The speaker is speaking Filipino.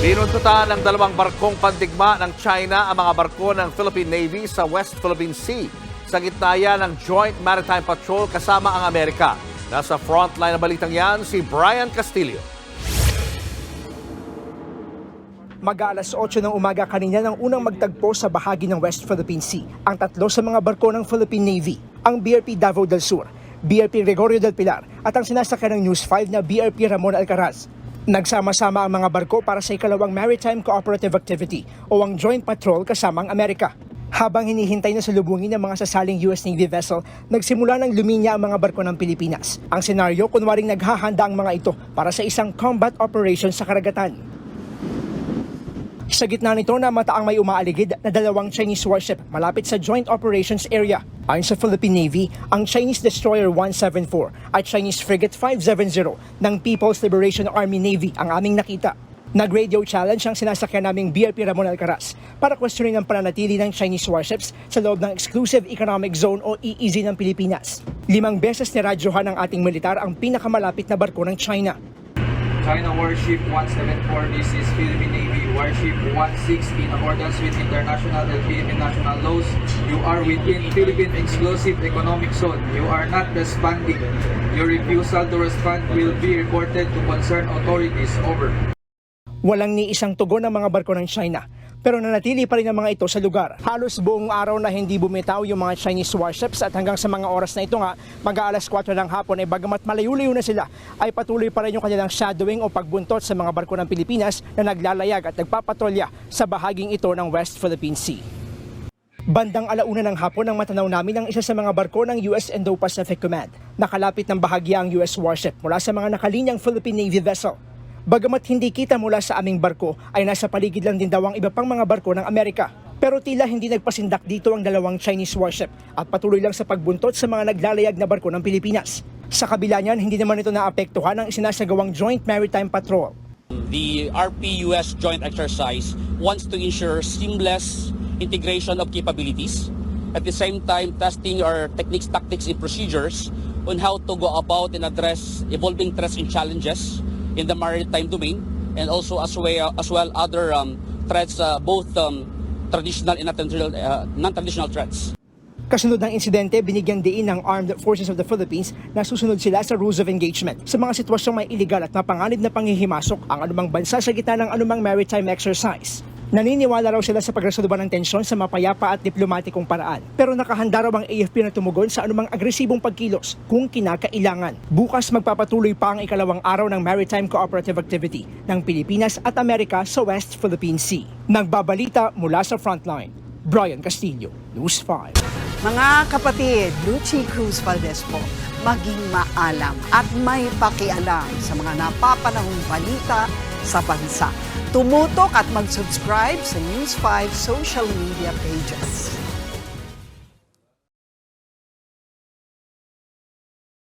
Binuntutan ng dalawang barkong pandigma ng China ang mga barko ng Philippine Navy sa West Philippine Sea. Sa gitna yan ng Joint Maritime Patrol kasama ang Amerika. Nasa frontline na balitang yan si Brian Castillo. Mag-aalas 8 ng umaga kanina nang unang magtagpo sa bahagi ng West Philippine Sea ang tatlo sa mga barko ng Philippine Navy, ang BRP Davao del Sur, BRP Gregorio del Pilar at ang sinasakyan ng News 5 na BRP Ramon Alcaraz. Nagsama-sama ang mga barko para sa ikalawang Maritime Cooperative Activity o ang Joint Patrol kasama ang Amerika. Habang hinihintay na salubungin ng mga sasaling US Navy vessel, nagsimula ng luminya ang mga barko ng Pilipinas. Ang senaryo, kunwaring naghahanda ang mga ito para sa isang combat operation sa karagatan. Sa gitna nito, namataang may umaaligid na dalawang Chinese warship malapit sa Joint Operations Area. Ayon sa Philippine Navy, ang Chinese Destroyer 174 at Chinese Frigate 570 ng People's Liberation Army Navy ang aming nakita. Nag-radio challenge ang sinasakyan naming BRP Ramon Alcaraz para questionin ang pananatili ng Chinese warships sa loob ng Exclusive Economic Zone o EEZ ng Pilipinas. 5 beses niradyohan ng ating militar ang pinakamalapit na barko ng China. China Warship 174, this is Philippine Navy Warship 160. In accordance with international and Philippine national laws, you are within Philippine Exclusive Economic Zone. You are not responding. Your refusal to respond will be reported to concerned authorities. Over. Walang ni isang tugon ng mga barko ng China, pero nanatili pa rin ang mga ito sa lugar. Halos buong araw na hindi bumitaw yung mga Chinese warships at hanggang sa mga oras na ito nga, mag-aalas 4 ng hapon ay bagamat malayo-layo na sila, ay patuloy pa rin yung kanilang shadowing o pagbuntot sa mga barko ng Pilipinas na naglalayag at nagpapatrolya sa bahaging ito ng West Philippine Sea. Bandang 1:00 ng hapon nang matanaw namin ang isa sa mga barko ng US Indo-Pacific Command. Nakalapit ng bahagya ang US warship mula sa mga nakalinyang Philippine Navy vessel. Bagamat hindi kita mula sa aming barko, ay nasa paligid lang din daw ang iba pang mga barko ng Amerika. Pero tila hindi nagpasindak dito ang dalawang Chinese warship at patuloy lang sa pagbuntot sa mga naglalayag na barko ng Pilipinas. Sa kabila niyan, hindi naman ito naapektuhan ng isinasagawang Joint Maritime Patrol. The RP-US joint exercise wants to ensure seamless integration of capabilities, at the same time testing our techniques, tactics, and procedures on how to go about and address evolving threats and challenges in the maritime domain, and also as well other threats, both traditional and non-traditional threats. Kasunod ng insidente, binigyang diin ng Armed Forces of the Philippines na susunod sila sa rules of engagement sa mga sitwasyong may iligal at mapanganib na panghihimasok ang anumang bansa sa gitna ng anumang maritime exercise. Naniniwala raw sila sa pagresolba ng tensyon sa mapayapa at diplomatikong paraan. Pero nakahanda raw ang AFP na tumugon sa anumang agresibong pagkilos kung kinakailangan. Bukas magpapatuloy pa ang ikalawang araw ng Maritime Cooperative Activity ng Pilipinas at Amerika sa West Philippine Sea. Nagbabalita mula sa Frontline, Brian Castillo, News 5. Mga kapatid, Lucy Cruz Valdez po, maging maalam at may pakialam sa mga napapanahong balita sa bansa. Tumutok at mag-subscribe sa News 5 social media pages.